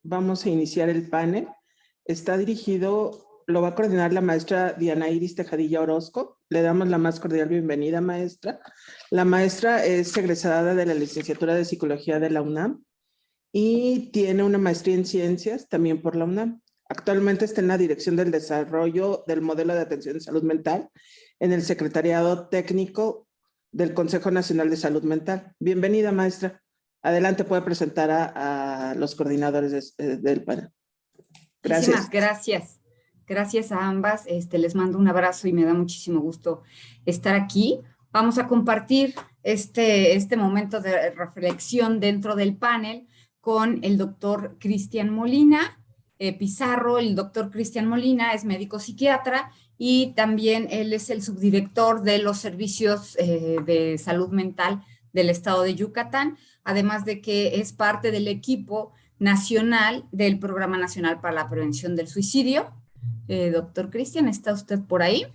Vamos a iniciar el panel. Está dirigido, lo va a coordinar la maestra Diana Iris Tejadilla Orozco. Le damos la más cordial bienvenida, maestra. La maestra es egresada de la licenciatura de Psicología de la UNAM y tiene una maestría en Ciencias también por la UNAM. Actualmente está en la dirección del desarrollo del modelo de atención de salud mental en el Secretariado Técnico del Consejo Nacional de Salud Mental. Bienvenida, maestra. Adelante, puede presentar a los coordinadores del panel. Gracias. Muchísimas gracias. Gracias a ambas. Les mando un abrazo y me da muchísimo gusto estar aquí. Vamos a compartir este momento de reflexión dentro del panel con el doctor Cristian Molina Pizarro. El doctor Cristian Molina es médico psiquiatra y también él es el subdirector de los servicios de salud mental del estado de Yucatán, además de que es parte del equipo nacional del Programa Nacional para la Prevención del Suicidio. Doctor Cristian, ¿está usted por ahí?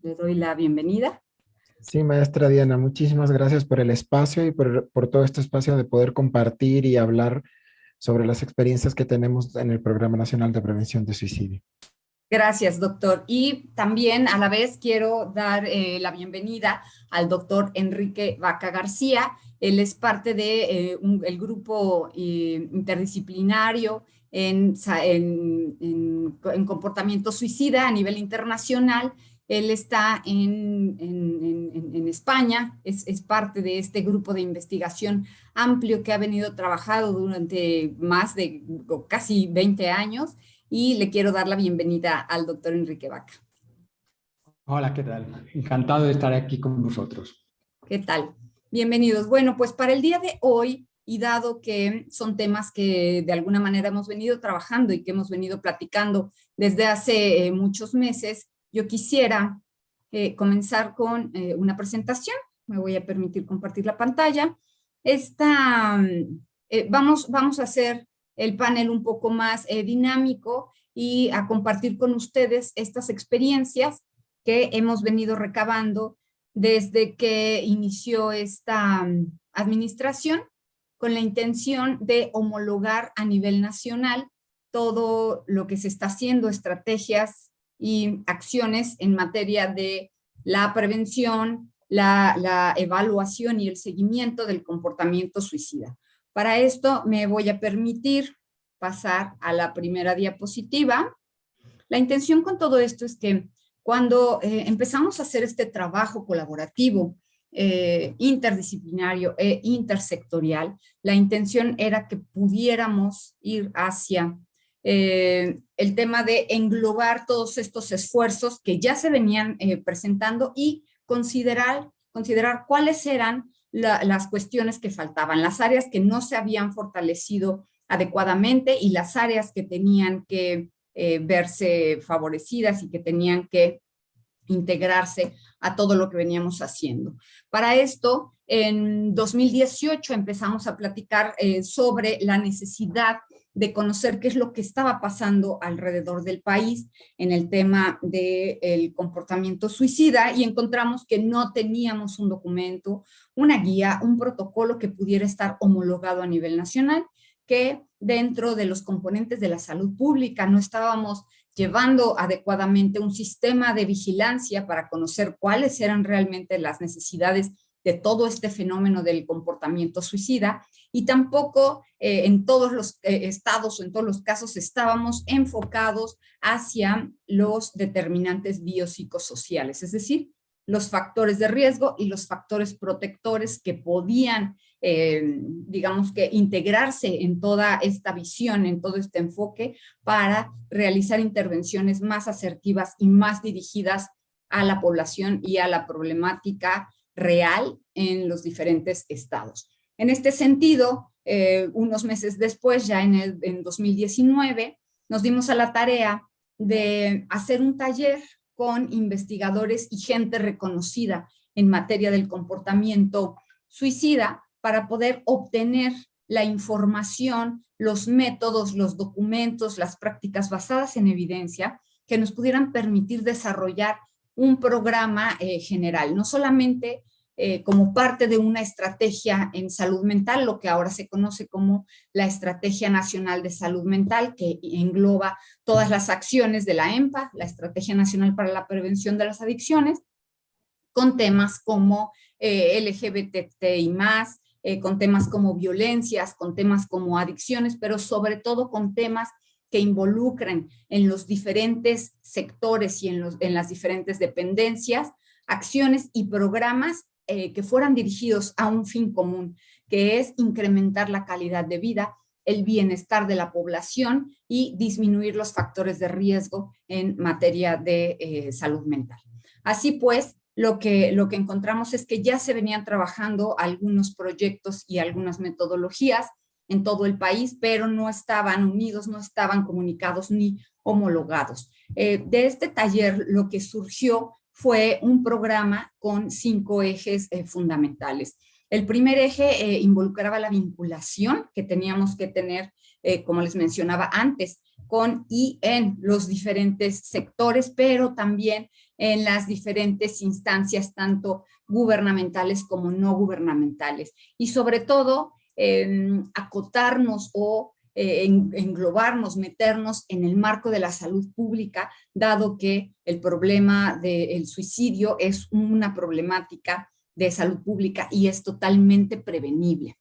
Le doy la bienvenida. Sí, maestra Diana, muchísimas gracias por el espacio y por todo este espacio de poder compartir y hablar sobre las experiencias que tenemos en el Programa Nacional de Prevención de Suicidio. Gracias, doctor. Y también a la vez quiero dar la bienvenida al doctor Enrique Vaca García. Él es parte de el grupo interdisciplinario en comportamiento suicida a nivel internacional. Él está en España, es parte de este grupo de investigación amplio que ha venido trabajando durante más de casi 20 años. Y le quiero dar la bienvenida al doctor Enrique Vaca. Hola, ¿qué tal? Encantado de estar aquí con vosotros. ¿Qué tal? Bienvenidos. Bueno, pues para el día de hoy, y dado que son temas que de alguna manera hemos venido trabajando y que hemos venido platicando desde hace muchos meses, yo quisiera comenzar con una presentación. Me voy a permitir compartir la pantalla. Vamos a hacer el panel un poco más dinámico y a compartir con ustedes estas experiencias que hemos venido recabando desde que inició esta administración, con la intención de homologar a nivel nacional todo lo que se está haciendo, estrategias y acciones en materia de la prevención, la evaluación y el seguimiento del comportamiento suicida. Para esto me voy a permitir pasar a la primera diapositiva. La intención con todo esto es que cuando empezamos a hacer este trabajo colaborativo, interdisciplinario e intersectorial, la intención era que pudiéramos ir hacia el tema de englobar todos estos esfuerzos que ya se venían presentando y considerar cuáles eran las cuestiones que faltaban, las áreas que no se habían fortalecido adecuadamente y las áreas que tenían que verse favorecidas y que tenían que integrarse a todo lo que veníamos haciendo. Para esto, en 2018 empezamos a platicar sobre la necesidad de conocer qué es lo que estaba pasando alrededor del país en el tema del comportamiento suicida y encontramos que no teníamos un documento, una guía, un protocolo que pudiera estar homologado a nivel nacional, que dentro de los componentes de la salud pública no estábamos llevando adecuadamente un sistema de vigilancia para conocer cuáles eran realmente las necesidades de todo este fenómeno del comportamiento suicida y tampoco en todos los estados o en todos los casos estábamos enfocados hacia los determinantes biopsicosociales, es decir, los factores de riesgo y los factores protectores que podían, digamos que integrarse en toda esta visión, en todo este enfoque para realizar intervenciones más asertivas y más dirigidas a la población y a la problemática real en los diferentes estados. En este sentido, unos meses después, ya en 2019, nos dimos a la tarea de hacer un taller con investigadores y gente reconocida en materia del comportamiento suicida para poder obtener la información, los métodos, los documentos, las prácticas basadas en evidencia que nos pudieran permitir desarrollar un programa general, no solamente como parte de una estrategia en salud mental, lo que ahora se conoce como la Estrategia Nacional de Salud Mental, que engloba todas las acciones de la EMPA, la Estrategia Nacional para la Prevención de las Adicciones, con temas como LGBTI+, con temas como violencias, con temas como adicciones, pero sobre todo con temas que involucren en los diferentes sectores y en las diferentes dependencias, acciones y programas que fueran dirigidos a un fin común, que es incrementar la calidad de vida, el bienestar de la población y disminuir los factores de riesgo en materia de salud mental. Así pues, lo que encontramos es que ya se venían trabajando algunos proyectos y algunas metodologías en todo el país, pero no estaban unidos, no estaban comunicados ni homologados. De este taller lo que surgió fue un programa con 5 ejes fundamentales. El primer eje involucraba la vinculación que teníamos que tener, como les mencionaba antes, con y en los diferentes sectores, pero también en las diferentes instancias, tanto gubernamentales como no gubernamentales. Y sobre todo, acotarnos o englobarnos, meternos en el marco de la salud pública, dado que el problema del suicidio es una problemática de salud pública y es totalmente prevenible.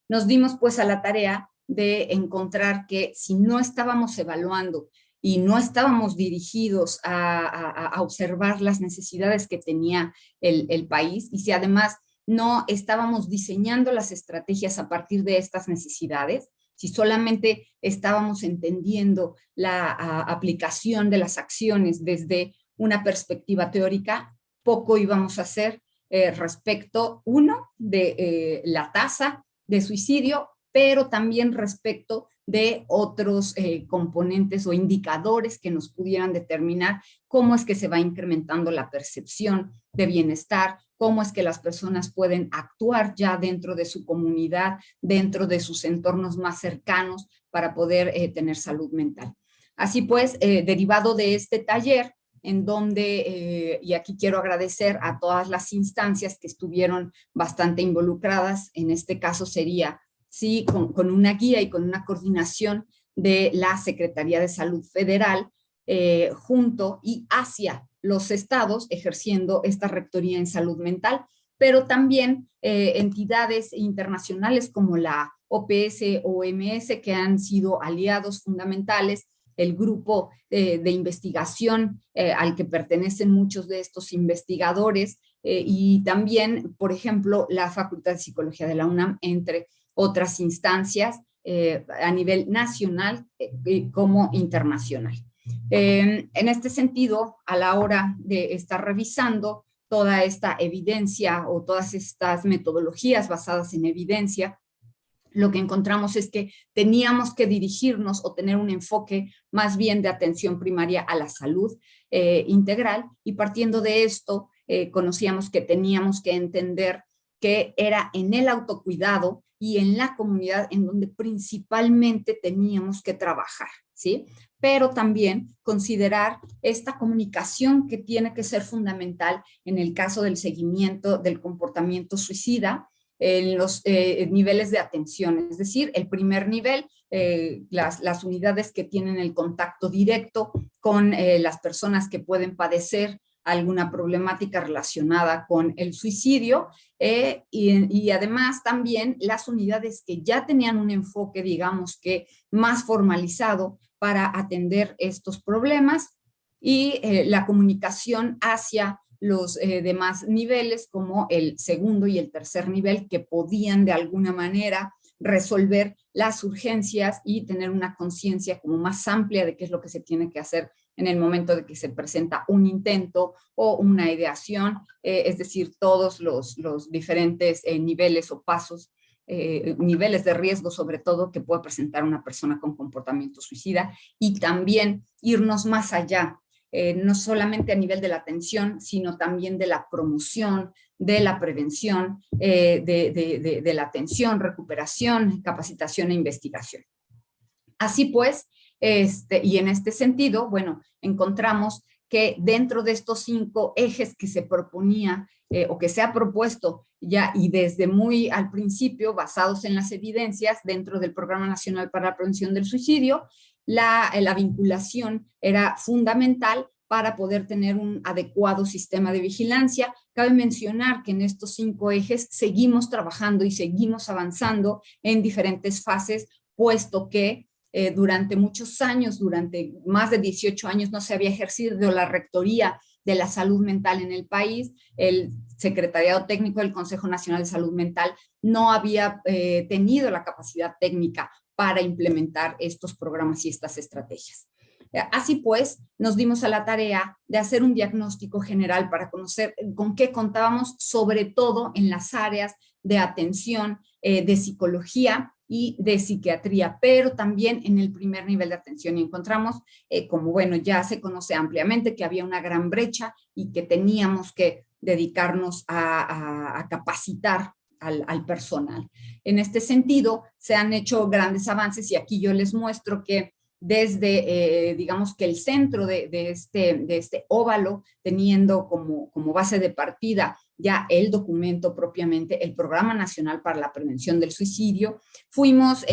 Nos dimos pues a la tarea de encontrar que si no estábamos evaluando y no estábamos dirigidos a observar las necesidades que tenía el país, y si además no estábamos diseñando las estrategias a partir de estas necesidades, si solamente estábamos entendiendo la aplicación de las acciones desde una perspectiva teórica, poco íbamos a hacer respecto, uno, de la tasa de suicidio, pero también respecto de otros componentes o indicadores que nos pudieran determinar cómo es que se va incrementando la percepción de bienestar, cómo es que las personas pueden actuar ya dentro de su comunidad, dentro de sus entornos más cercanos para poder tener salud mental. Así pues, derivado de este taller, en donde, y aquí quiero agradecer a todas las instancias que estuvieron bastante involucradas, en este caso sería, sí, con una guía y con una coordinación de la Secretaría de Salud Federal, junto y hacia los estados ejerciendo esta rectoría en salud mental, pero también entidades internacionales como la OPS-OMS, que han sido aliados fundamentales, el grupo de investigación al que pertenecen muchos de estos investigadores, y también, por ejemplo, la Facultad de Psicología de la UNAM, entre otras instancias a nivel nacional como internacional. En este sentido, a la hora de estar revisando toda esta evidencia o todas estas metodologías basadas en evidencia, lo que encontramos es que teníamos que dirigirnos o tener un enfoque más bien de atención primaria a la salud integral, y partiendo de esto conocíamos que teníamos que entender que era en el autocuidado y en la comunidad en donde principalmente teníamos que trabajar, ¿sí? Pero también considerar esta comunicación que tiene que ser fundamental en el caso del seguimiento del comportamiento suicida, en los niveles de atención, es decir, el primer nivel, las unidades que tienen el contacto directo con las personas que pueden padecer alguna problemática relacionada con el suicidio, y además también las unidades que ya tenían un enfoque, digamos que más formalizado para atender estos problemas, y la comunicación hacia los demás niveles como el segundo y el tercer nivel, que podían de alguna manera resolver las urgencias y tener una conciencia como más amplia de qué es lo que se tiene que hacer en el momento de que se presenta un intento o una ideación, es decir, todos los diferentes niveles o pasos, niveles de riesgo sobre todo que puede presentar una persona con comportamiento suicida, y también irnos más allá, no solamente a nivel de la atención, sino también de la promoción, de la prevención, de la atención, recuperación, capacitación e investigación. Así pues, y en este sentido, bueno, encontramos que dentro de estos 5 ejes que se proponía o que se ha propuesto ya y desde muy al principio, basados en las evidencias dentro del Programa Nacional para la Prevención del Suicidio, la vinculación era fundamental para poder tener un adecuado sistema de vigilancia. Cabe mencionar que en estos 5 ejes seguimos trabajando y seguimos avanzando en diferentes fases, puesto que durante muchos años, durante más de 18 años, no se había ejercido la rectoría de la salud mental en el país. El Secretariado Técnico del Consejo Nacional de Salud Mental no había tenido la capacidad técnica para implementar estos programas y estas estrategias. Así pues, nos dimos a la tarea de hacer un diagnóstico general para conocer con qué contábamos, sobre todo en las áreas de atención, de psicología y de psiquiatría, pero también en el primer nivel de atención. Y encontramos, como bueno, ya se conoce ampliamente, que había una gran brecha y que teníamos que dedicarnos a capacitar al personal. En este sentido, se han hecho grandes avances y aquí yo les muestro que desde, digamos que el centro de este óvalo, teniendo como base de partida ya el documento propiamente, el Programa Nacional para la Prevención del Suicidio, fuimos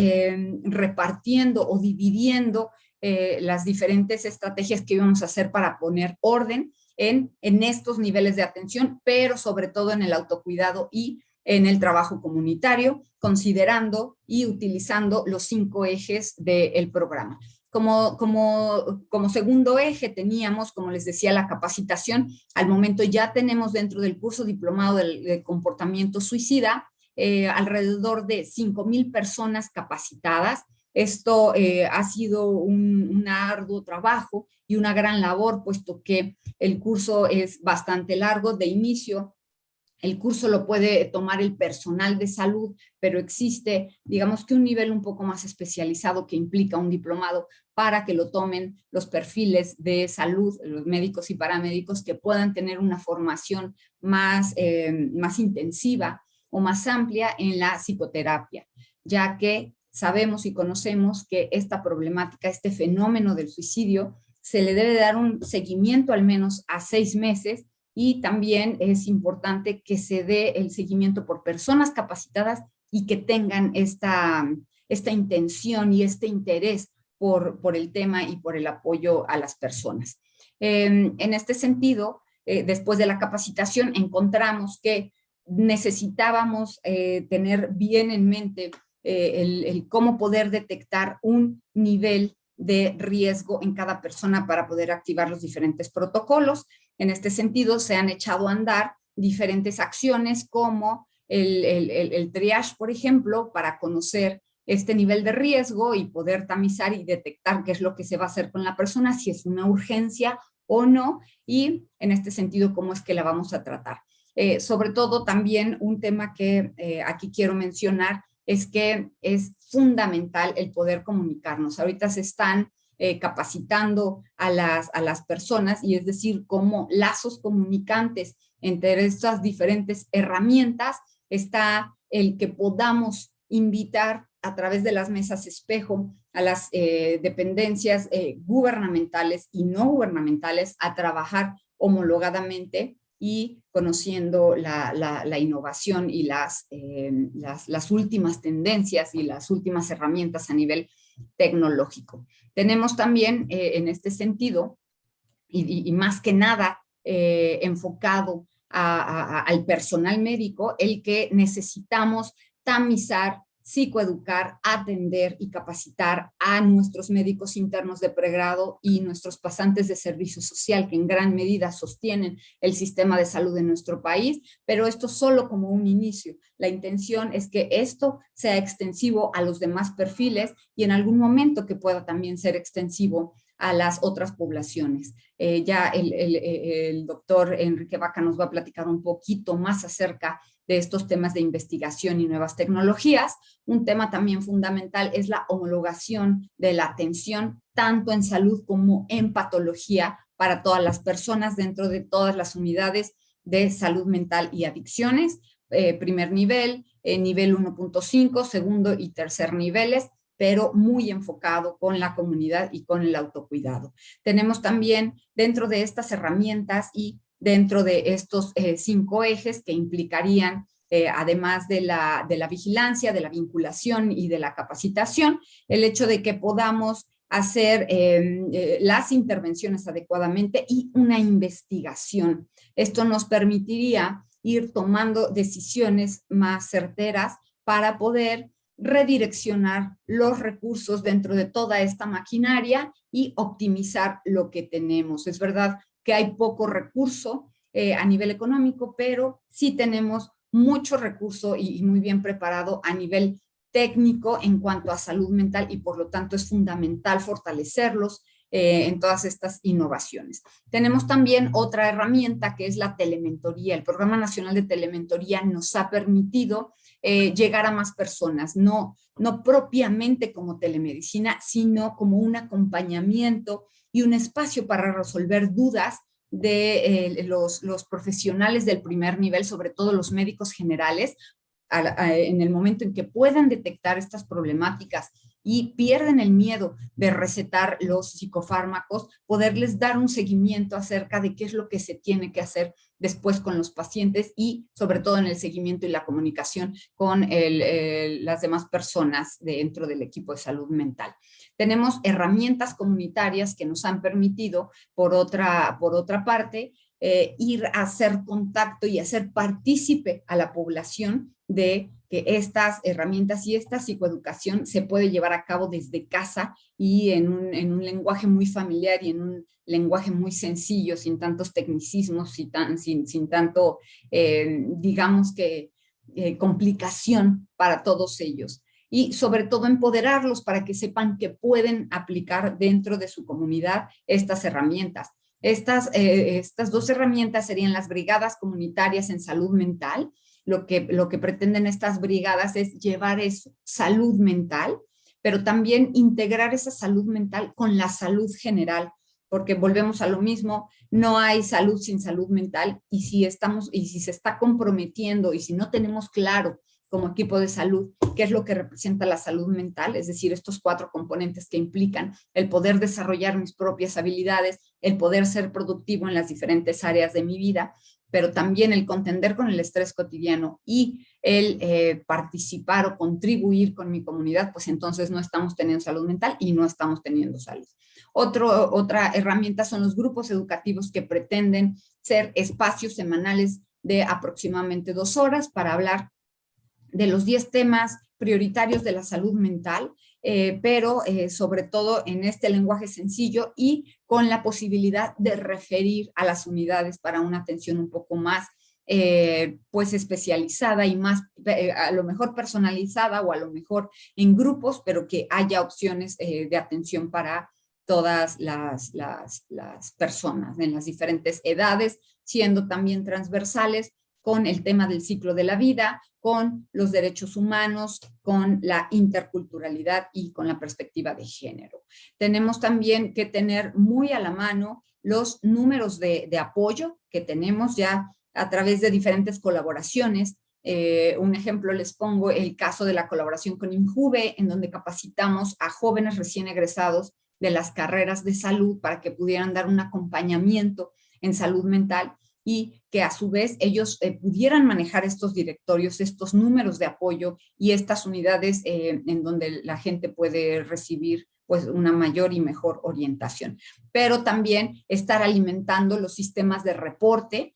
repartiendo o dividiendo las diferentes estrategias que íbamos a hacer para poner orden en estos niveles de atención, pero sobre todo en el autocuidado y en el trabajo comunitario, considerando y utilizando los 5 ejes del programa. Como segundo eje teníamos, como les decía, la capacitación. Al momento ya tenemos dentro del curso diplomado de comportamiento suicida alrededor de 5,000 personas capacitadas. Esto ha sido un arduo trabajo y una gran labor, puesto que el curso es bastante largo. De inicio, el curso lo puede tomar el personal de salud, pero existe, digamos que un nivel un poco más especializado que implica un diplomado para que lo tomen los perfiles de salud, los médicos y paramédicos que puedan tener una formación más intensiva o más amplia en la psicoterapia, ya que sabemos y conocemos que esta problemática, este fenómeno del suicidio, se le debe dar un seguimiento al menos a 6 meses. Y también es importante que se dé el seguimiento por personas capacitadas y que tengan esta intención y este interés por el tema y por el apoyo a las personas. En este sentido, después de la capacitación, encontramos que necesitábamos tener bien en mente el cómo poder detectar un nivel de riesgo en cada persona para poder activar los diferentes protocolos. En este sentido, se han echado a andar diferentes acciones como el triage, por ejemplo, para conocer este nivel de riesgo y poder tamizar y detectar qué es lo que se va a hacer con la persona, si es una urgencia o no, y en este sentido, cómo es que la vamos a tratar. Sobre todo, también un tema que aquí quiero mencionar es que es fundamental el poder comunicarnos. Ahorita se están capacitando a las personas, y es decir, como lazos comunicantes entre estas diferentes herramientas está el que podamos invitar a través de las mesas espejo a las dependencias gubernamentales y no gubernamentales a trabajar homologadamente y conociendo la innovación y las últimas tendencias y las últimas herramientas a nivel tecnológico. Tenemos también en este sentido, y más que nada enfocado al personal médico, el que necesitamos tamizar, psicoeducar, atender y capacitar a nuestros médicos internos de pregrado y nuestros pasantes de servicio social, que en gran medida sostienen el sistema de salud de nuestro país, pero esto solo como un inicio. La intención es que esto sea extensivo a los demás perfiles y en algún momento que pueda también ser extensivo a las otras poblaciones. Ya el doctor Enrique Vaca nos va a platicar un poquito más acerca de estos temas de investigación y nuevas tecnologías. Un tema también fundamental es la homologación de la atención, tanto en salud como en patología, para todas las personas dentro de todas las unidades de salud mental y adicciones, primer nivel, nivel 1.5, segundo y tercer niveles, pero muy enfocado con la comunidad y con el autocuidado. Tenemos también dentro de estas herramientas y dentro de estos 5 ejes que implicarían, además de la vigilancia, de la vinculación y de la capacitación, el hecho de que podamos hacer las intervenciones adecuadamente y una investigación. Esto nos permitiría ir tomando decisiones más certeras para poder redireccionar los recursos dentro de toda esta maquinaria y optimizar lo que tenemos. Es verdad que hay poco recurso a nivel económico, pero sí tenemos mucho recurso y muy bien preparado a nivel técnico en cuanto a salud mental y por lo tanto es fundamental fortalecerlos en todas estas innovaciones. Tenemos también otra herramienta que es la telementoría. El Programa Nacional de Telementoría nos ha permitido llegar a más personas, no propiamente como telemedicina, sino como un acompañamiento y un espacio para resolver dudas de los profesionales del primer nivel, sobre todo los médicos generales, en el momento en que puedan detectar estas problemáticas y pierden el miedo de recetar los psicofármacos, poderles dar un seguimiento acerca de qué es lo que se tiene que hacer después con los pacientes y sobre todo en el seguimiento y la comunicación con las demás personas dentro del equipo de salud mental. Tenemos herramientas comunitarias que nos han permitido, por otra parte, ir a hacer contacto y hacer partícipe a la población de que estas herramientas y esta psicoeducación se puede llevar a cabo desde casa y en un lenguaje muy familiar y en un lenguaje muy sencillo, sin tantos tecnicismos, sin tanto, digamos que, complicación para todos ellos. Y sobre todo empoderarlos para que sepan que pueden aplicar dentro de su comunidad estas herramientas. Estas 2 herramientas serían las brigadas comunitarias en salud mental. Lo que pretenden estas brigadas es llevar salud mental, pero también integrar esa salud mental con la salud general, porque volvemos a lo mismo, no hay salud sin salud mental, y si se está comprometiendo y si no tenemos claro como equipo de salud qué es lo que representa la salud mental, es decir, estos 4 componentes que implican el poder desarrollar mis propias habilidades, el poder ser productivo en las diferentes áreas de mi vida, pero también el contender con el estrés cotidiano y el participar o contribuir con mi comunidad, pues entonces no estamos teniendo salud mental y no estamos teniendo salud. Otra herramienta son los grupos educativos que pretenden ser espacios semanales de aproximadamente 2 horas para hablar de los 10 temas prioritarios de la salud mental, pero sobre todo en este lenguaje sencillo y con la posibilidad de referir a las unidades para una atención un poco más pues especializada y más a lo mejor personalizada o a lo mejor en grupos, pero que haya opciones de atención para todas las personas en las diferentes edades, siendo también transversales con el tema del ciclo de la vida, con los derechos humanos, con la interculturalidad y con la perspectiva de género. Tenemos también que tener muy a la mano los números de apoyo que tenemos ya a través de diferentes colaboraciones. Un ejemplo les pongo el caso de la colaboración con INJUVE, en donde capacitamos a jóvenes recién egresados de las carreras de salud para que pudieran dar un acompañamiento en salud mental y que a su vez ellos pudieran manejar estos directorios, estos números de apoyo y estas unidades en donde la gente puede recibir pues una mayor y mejor orientación. Pero también estar alimentando los sistemas de reporte,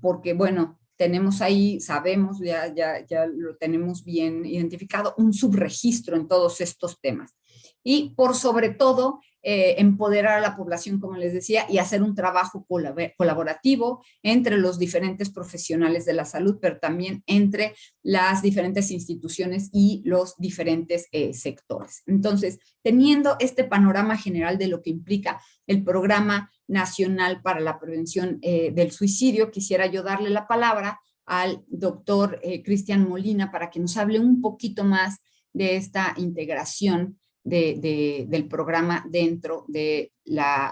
porque bueno, tenemos ahí, sabemos, ya lo tenemos bien identificado, un subregistro en todos estos temas. Y por sobre todo, empoderar a la población, como les decía, y hacer un trabajo colaborativo entre los diferentes profesionales de la salud, pero también entre las diferentes instituciones y los diferentes sectores. Entonces, teniendo este panorama general de lo que implica el Programa Nacional para la Prevención del Suicidio, quisiera yo darle la palabra al doctor Cristian Molina para que nos hable un poquito más de esta integración del programa dentro de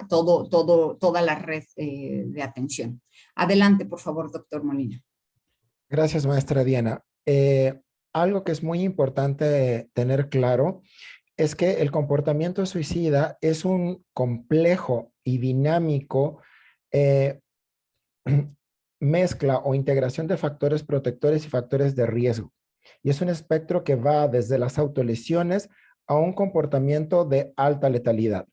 toda la red de atención. Adelante, por favor, doctor Molina. Gracias, maestra Diana. Algo que es muy importante tener claro es que el comportamiento suicida es un complejo y dinámico mezcla o integración de factores protectores y factores de riesgo. Y es un espectro que va desde las autolesiones a un comportamiento de alta letalidad.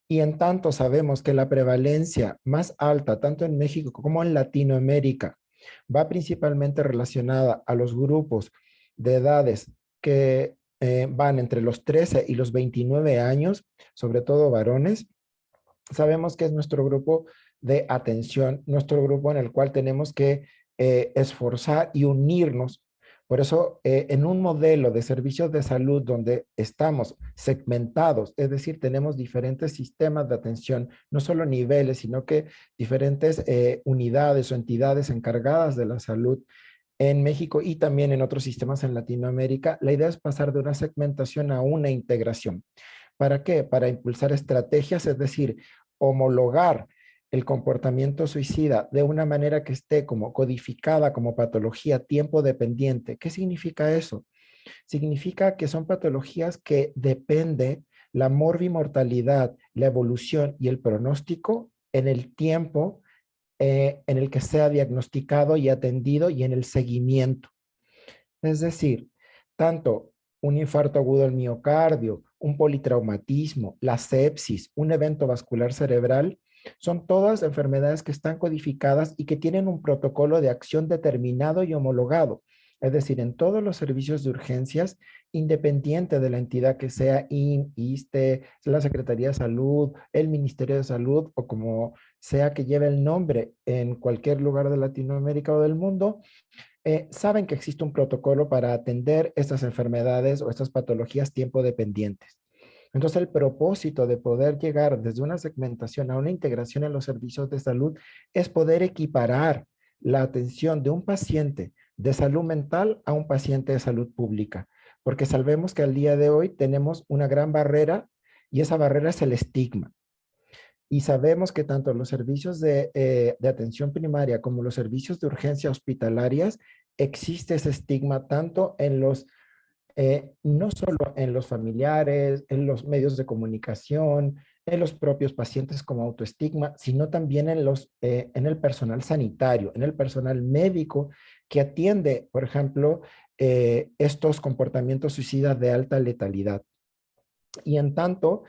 Y en tanto sabemos que la prevalencia más alta, tanto en México como en Latinoamérica, va principalmente relacionada a los grupos de edades que van entre los 13 y los 29 años, sobre todo varones. Sabemos que es nuestro grupo de atención, nuestro grupo en el cual tenemos que esforzar y unirnos. Por eso, en un modelo de servicios de salud donde estamos segmentados, es decir, tenemos diferentes sistemas de atención, no solo niveles, sino que diferentes unidades o entidades encargadas de la salud en México y también en otros sistemas en Latinoamérica, la idea es pasar de una segmentación a una integración. ¿Para qué? Para impulsar estrategias, es decir, homologar el comportamiento suicida de una manera que esté como codificada como patología tiempo dependiente. ¿Qué significa eso? Significa que son patologías que depende la morbimortalidad, la evolución y el pronóstico en el tiempo en el que sea diagnosticado y atendido y en el seguimiento. Es decir, tanto un infarto agudo del miocardio, un politraumatismo, la sepsis, un evento vascular cerebral, son todas enfermedades que están codificadas y que tienen un protocolo de acción determinado y homologado. Es decir, en todos los servicios de urgencias, independiente de la entidad que sea, ISSSTE, la Secretaría de Salud, el Ministerio de Salud o como sea que lleve el nombre en cualquier lugar de Latinoamérica o del mundo, saben que existe un protocolo para atender estas enfermedades o estas patologías tiempo dependientes. Entonces, el propósito de poder llegar desde una segmentación a una integración en los servicios de salud es poder equiparar la atención de un paciente de salud mental a un paciente de salud pública, porque sabemos que al día de hoy tenemos una gran barrera y esa barrera es el estigma. Y sabemos que tanto los servicios de atención primaria como los servicios de urgencia hospitalarias existe ese estigma tanto en los, no solo en los familiares, en los medios de comunicación, en los propios pacientes como autoestigma, sino también en el personal sanitario, en el personal médico que atiende, por ejemplo, estos comportamientos suicidas de alta letalidad. Y en tanto,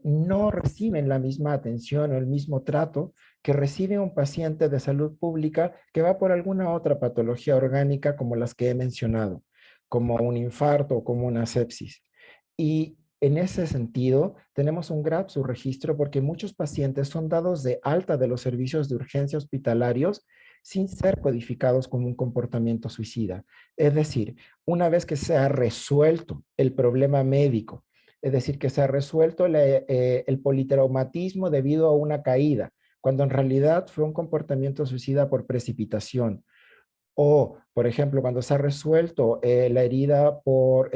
no reciben la misma atención o el mismo trato que recibe un paciente de salud pública que va por alguna otra patología orgánica como las que he mencionado, como un infarto o como una sepsis. Y en ese sentido, tenemos un gran subregistro porque muchos pacientes son dados de alta de los servicios de urgencia hospitalarios sin ser codificados como un comportamiento suicida. Es decir, una vez que se ha resuelto el problema médico, es decir, que se ha resuelto el politraumatismo debido a una caída, cuando en realidad fue un comportamiento suicida por precipitación. O, por ejemplo, cuando se ha resuelto la herida por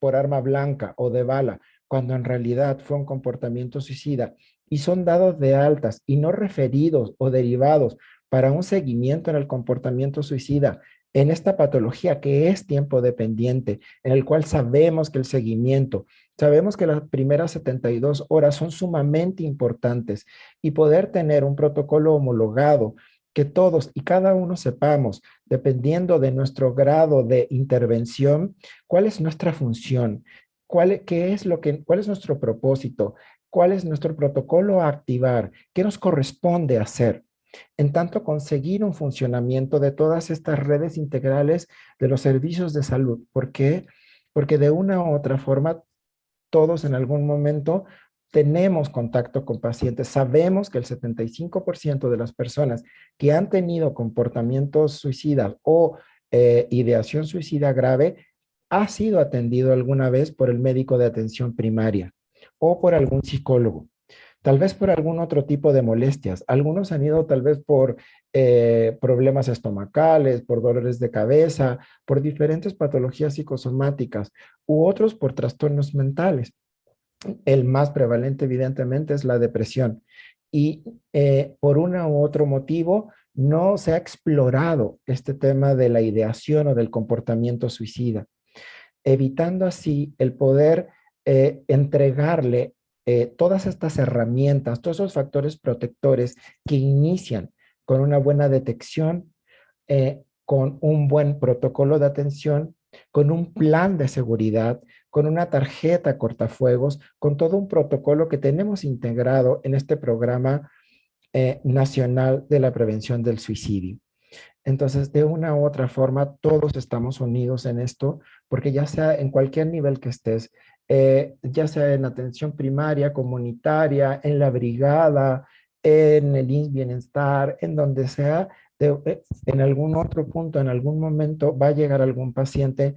arma blanca o de bala, cuando en realidad fue un comportamiento suicida, y son dados de altas y no referidos o derivados para un seguimiento en el comportamiento suicida, en esta patología que es tiempo dependiente, en el cual sabemos que el seguimiento, sabemos que las primeras 72 horas son sumamente importantes y poder tener un protocolo homologado que todos y cada uno sepamos, dependiendo de nuestro grado de intervención, cuál es nuestra función, cuál es nuestro propósito, cuál es nuestro protocolo a activar, qué nos corresponde hacer. En tanto, conseguir un funcionamiento de todas estas redes integrales de los servicios de salud. ¿Por qué? Porque de una u otra forma, todos en algún momento tenemos contacto con pacientes. Sabemos que el 75% de las personas que han tenido comportamientos suicidas o ideación suicida grave ha sido atendido alguna vez por el médico de atención primaria o por algún psicólogo. Tal vez por algún otro tipo de molestias. Algunos han ido tal vez por problemas estomacales, por dolores de cabeza, por diferentes patologías psicosomáticas u otros por trastornos mentales. El más prevalente, evidentemente, es la depresión. Y por uno u otro motivo, no se ha explorado este tema de la ideación o del comportamiento suicida, evitando así el poder entregarle todas estas herramientas, todos esos factores protectores que inician con una buena detección, con un buen protocolo de atención, con un plan de seguridad, con una tarjeta cortafuegos, con todo un protocolo que tenemos integrado en este programa nacional de la prevención del suicidio. Entonces, de una u otra forma, todos estamos unidos en esto, porque ya sea en cualquier nivel que estés, ya sea en atención primaria, comunitaria, en la brigada, en el INS Bienestar, en donde sea, en algún otro punto, en algún momento va a llegar algún paciente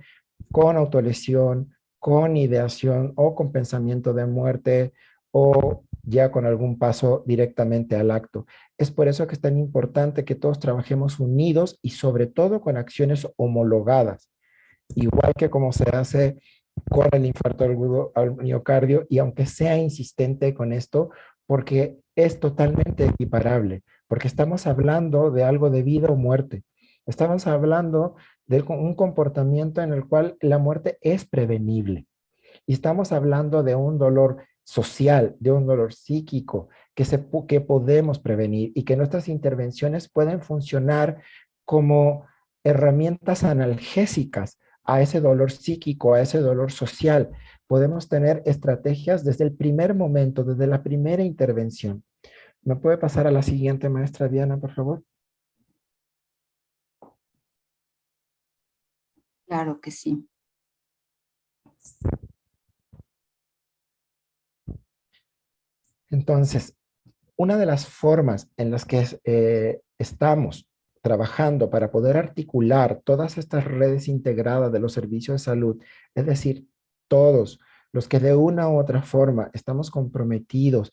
con autolesión, con ideación o con pensamiento de muerte o ya con algún paso directamente al acto. Es por eso que es tan importante que todos trabajemos unidos y sobre todo con acciones homologadas, igual que como se hace con el infarto agudo al miocardio, y aunque sea insistente con esto, porque es totalmente equiparable, porque estamos hablando de algo de vida o muerte. Estamos hablando de un comportamiento en el cual la muerte es prevenible. Y estamos hablando de un dolor social, de un dolor psíquico que podemos prevenir y que nuestras intervenciones pueden funcionar como herramientas analgésicas a ese dolor psíquico, a ese dolor social. Podemos tener estrategias desde el primer momento, desde la primera intervención. ¿Me puede pasar a la siguiente, maestra Diana, por favor? Claro que sí. Entonces, una de las formas en las que estamos trabajando para poder articular todas estas redes integradas de los servicios de salud, es decir, todos los que de una u otra forma estamos comprometidos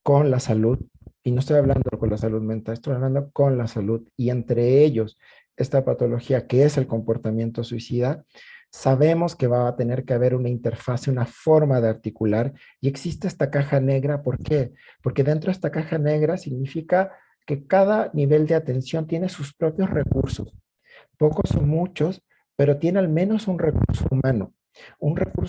con la salud, y no estoy hablando con la salud mental, estoy hablando con la salud, y entre ellos esta patología que es el comportamiento suicida, sabemos que va a tener que haber una interfase, una forma de articular, y existe esta caja negra. ¿Por qué? Porque dentro de esta caja negra significa que cada nivel de atención tiene sus propios recursos, pocos o muchos, pero tiene al menos un recurso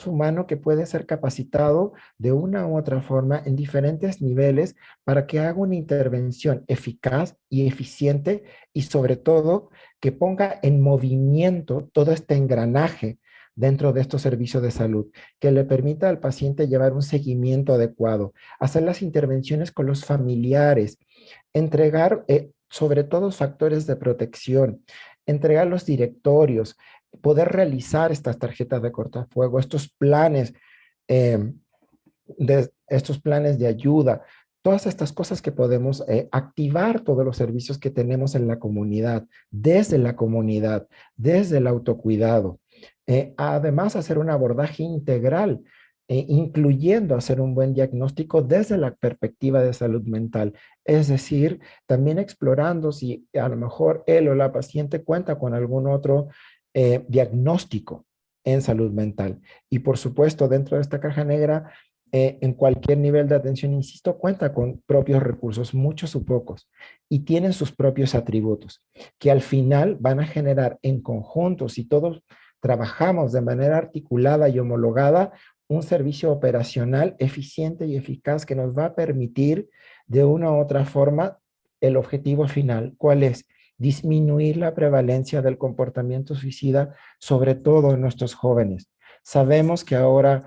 humano que puede ser capacitado de una u otra forma en diferentes niveles para que haga una intervención eficaz y eficiente, y sobre todo que ponga en movimiento todo este engranaje dentro de estos servicios de salud, que le permita al paciente llevar un seguimiento adecuado, hacer las intervenciones con los familiares, entregar sobre todo factores de protección, entregar los directorios, poder realizar estas tarjetas de cortafuego, eh, estos planes de ayuda, todas estas cosas que podemos activar todos los servicios que tenemos en la comunidad, desde el autocuidado. Además, hacer un abordaje integral, incluyendo hacer un buen diagnóstico desde la perspectiva de salud mental. Es decir, también explorando si a lo mejor él o la paciente cuenta con algún otro diagnóstico en salud mental. Y por supuesto, dentro de esta caja negra, en cualquier nivel de atención, insisto, cuenta con propios recursos, muchos o pocos, y tienen sus propios atributos, que al final van a generar en conjunto, si todos trabajamos de manera articulada y homologada, un servicio operacional eficiente y eficaz que nos va a permitir de una u otra forma el objetivo final. ¿Cuál es? Disminuir la prevalencia del comportamiento suicida, sobre todo en nuestros jóvenes. Sabemos que ahora,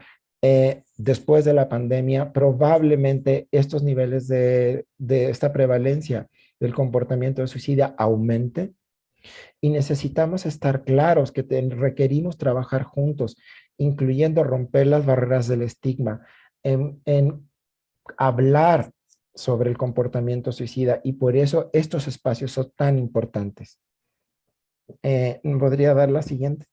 después de la pandemia, probablemente estos niveles de esta prevalencia del comportamiento suicida aumente, y necesitamos estar claros que requerimos trabajar juntos, incluyendo romper las barreras del estigma, en hablar sobre el comportamiento suicida, y por eso estos espacios son tan importantes. ¿Podría dar la siguiente?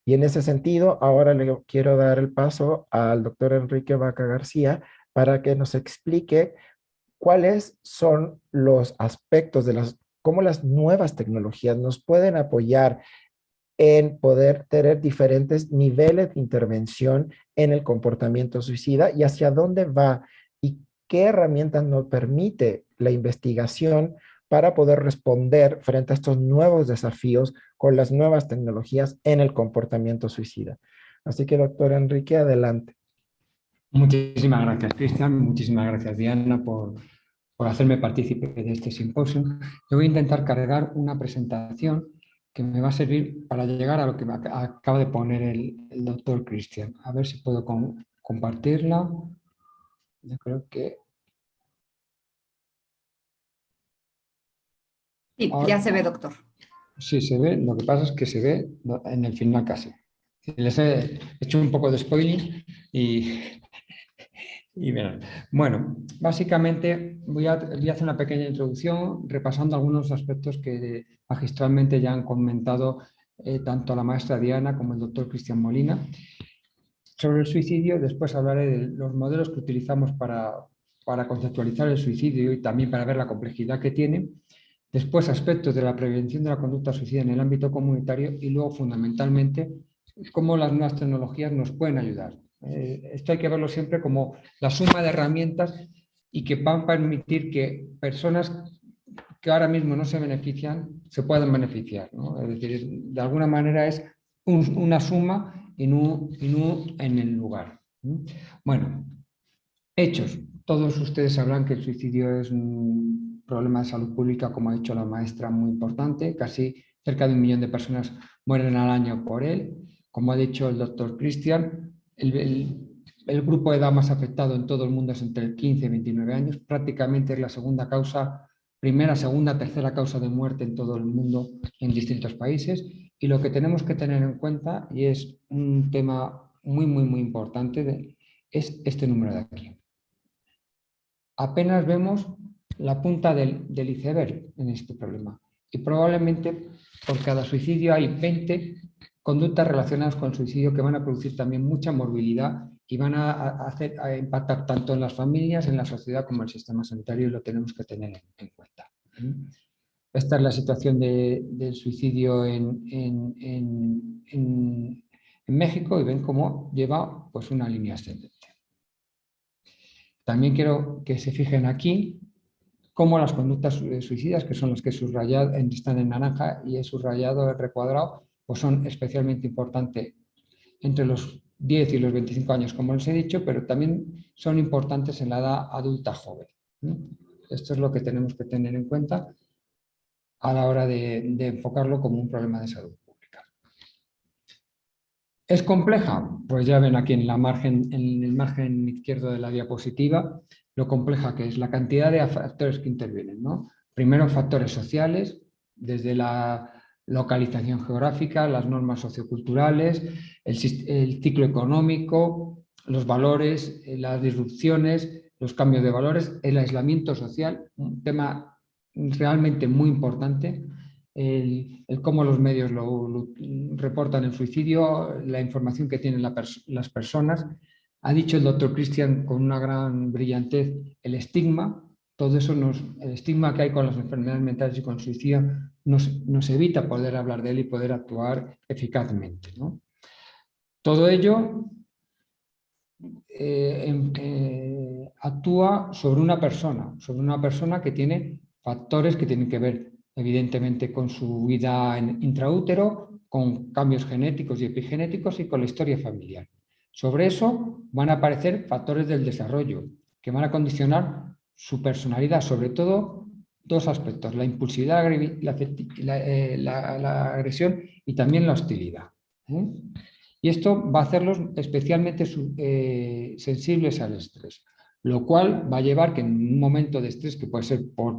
Y en ese sentido, ahora le quiero dar el paso al doctor Enrique Vaca García para que nos explique cuáles son los aspectos de cómo las nuevas tecnologías nos pueden apoyar en poder tener diferentes niveles de intervención en el comportamiento suicida, y hacia dónde va y qué herramientas nos permite la investigación para poder responder frente a estos nuevos desafíos con las nuevas tecnologías en el comportamiento suicida. Así que, doctor Enrique, adelante. Muchísimas gracias, Cristian. Muchísimas gracias, Diana, por hacerme partícipe de este simposio. Yo voy a intentar cargar una presentación que me va a servir para llegar a lo que me acaba de poner el doctor Cristian. A ver si puedo compartirla. Yo creo que... Sí, ya se ve, doctor. Sí, se ve. Lo que pasa es que se ve en el final casi. Les he hecho un poco de spoiling y verán. Bueno, básicamente voy a hacer una pequeña introducción repasando algunos aspectos que magistralmente ya han comentado tanto la maestra Diana como el doctor Cristian Molina. Sobre el suicidio, después hablaré de los modelos que utilizamos para conceptualizar el suicidio y también para ver la complejidad que tiene. Después, aspectos de la prevención de la conducta suicida en el ámbito comunitario y luego, fundamentalmente, cómo las nuevas tecnologías nos pueden ayudar. Esto hay que verlo siempre como la suma de herramientas y que van a permitir que personas que ahora mismo no se benefician, se puedan beneficiar, ¿no? Es decir, de alguna manera es una suma y no en el lugar. Bueno, hechos. Todos ustedes sabrán que el suicidio es un problema de salud pública, como ha dicho la maestra, muy importante. Casi cerca de 1 millón de personas mueren al año por él. Como ha dicho el doctor Cristian, el grupo de edad más afectado en todo el mundo es entre el 15 y 29 años. Prácticamente es la segunda causa, primera, segunda, tercera causa de muerte en todo el mundo en distintos países. Y lo que tenemos que tener en cuenta, y es un tema muy importante, es este número de aquí. Apenas vemos la punta del iceberg en este problema. Y probablemente por cada suicidio hay 20 conductas relacionadas con el suicidio que van a producir también mucha morbilidad y van a impactar tanto en las familias, en la sociedad como en el sistema sanitario, y lo tenemos que tener en cuenta. Esta es la situación del suicidio en México y ven cómo lleva pues, una línea ascendente. También quiero que se fijen aquí cómo las conductas suicidas, que son las que están en naranja y he subrayado, he recuadrado, pues son especialmente importantes entre los 10 y los 25 años, como les he dicho, pero también son importantes en la edad adulta joven. Esto es lo que tenemos que tener en cuenta a la hora de enfocarlo como un problema de salud pública. ¿Es compleja? Pues ya ven aquí en el margen izquierdo de la diapositiva lo compleja que es, la cantidad de factores que intervienen, ¿no? Primero, factores sociales, desde la localización geográfica, las normas socioculturales, el ciclo económico, los valores, las disrupciones, los cambios de valores, el aislamiento social, un tema realmente muy importante. El cómo los medios lo reportan el suicidio, la información que tienen las personas. Ha dicho el doctor Cristian con una gran brillantez el estigma. Todo eso, el estigma que hay con las enfermedades mentales y con el suicidio nos evita poder hablar de él y poder actuar eficazmente, ¿no? Todo ello actúa sobre una persona que tiene factores que tienen que ver evidentemente con su vida intraútero, con cambios genéticos y epigenéticos y con la historia familiar. Sobre eso van a aparecer factores del desarrollo que van a condicionar su personalidad, sobre todo dos aspectos, la impulsividad, la agresión y también la hostilidad. Y esto va a hacerlos especialmente sensibles al estrés, lo cual va a llevar que en un momento de estrés, que puede ser por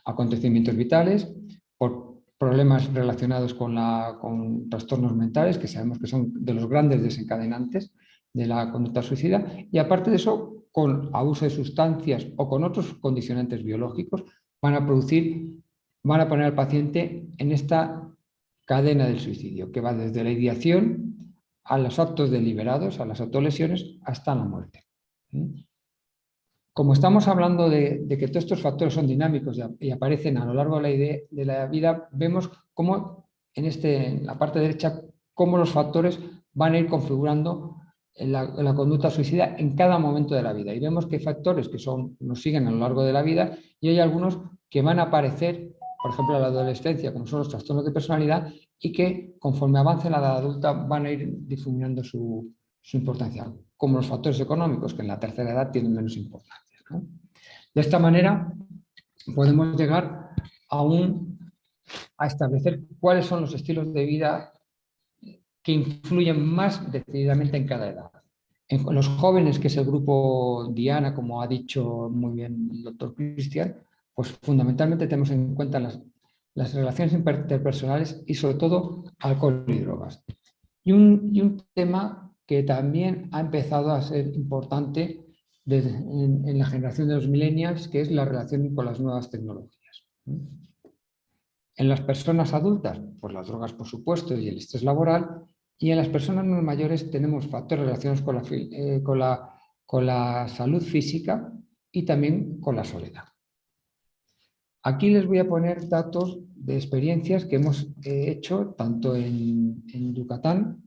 acontecimientos vitales, por problemas relacionados con trastornos mentales, que sabemos que son de los grandes desencadenantes de la conducta suicida, y aparte de eso, con abuso de sustancias o con otros condicionantes biológicos, van a poner al paciente en esta cadena del suicidio, que va desde la ideación a los actos deliberados, a las autolesiones, hasta la muerte. Como estamos hablando de que todos estos factores son dinámicos y aparecen a lo largo de la vida, vemos cómo en la parte derecha, cómo los factores van a ir configurando la conducta suicida en cada momento de la vida. Y vemos que hay factores que nos siguen a lo largo de la vida y hay algunos que van a aparecer, por ejemplo, en la adolescencia, como son los trastornos de personalidad, y que conforme avance la edad adulta van a ir difuminando su importancia, como los factores económicos, que en la tercera edad tienen menos importancia, ¿no? De esta manera podemos llegar a establecer cuáles son los estilos de vida que influyen más decididamente en cada edad. En los jóvenes, que es el grupo Diana, como ha dicho muy bien el doctor Cristian, pues fundamentalmente tenemos en cuenta las relaciones interpersonales y sobre todo alcohol y drogas. Y un tema que también ha empezado a ser importante en la generación de los millennials, que es la relación con las nuevas tecnologías. En las personas adultas, pues las drogas, por supuesto, y el estrés laboral, y en las personas más mayores tenemos factores relacionados con la salud física y también con la soledad. Aquí les voy a poner datos de experiencias que hemos hecho tanto en Yucatán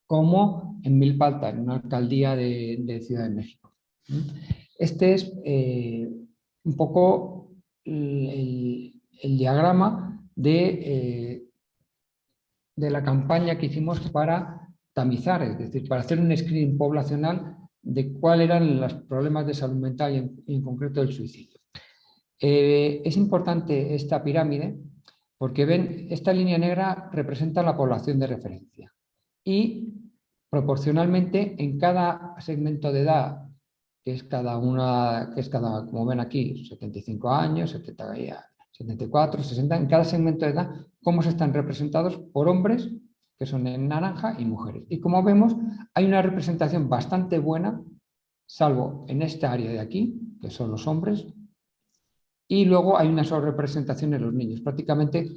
como en Milpalta, en una alcaldía de Ciudad de México. Este es un poco el diagrama de la campaña que hicimos para tamizar, es decir, para hacer un screening poblacional de cuáles eran los problemas de salud mental y en concreto el suicidio. Es importante esta pirámide porque ven, esta línea negra representa la población de referencia y proporcionalmente en cada segmento de edad, que es cada, como ven aquí, 75 años, 74, 60, en cada segmento de edad, cómo se están representados por hombres, que son en naranja, y mujeres. Y como vemos, hay una representación bastante buena, salvo en esta área de aquí, que son los hombres, y luego hay una sobrerepresentación en los niños. Prácticamente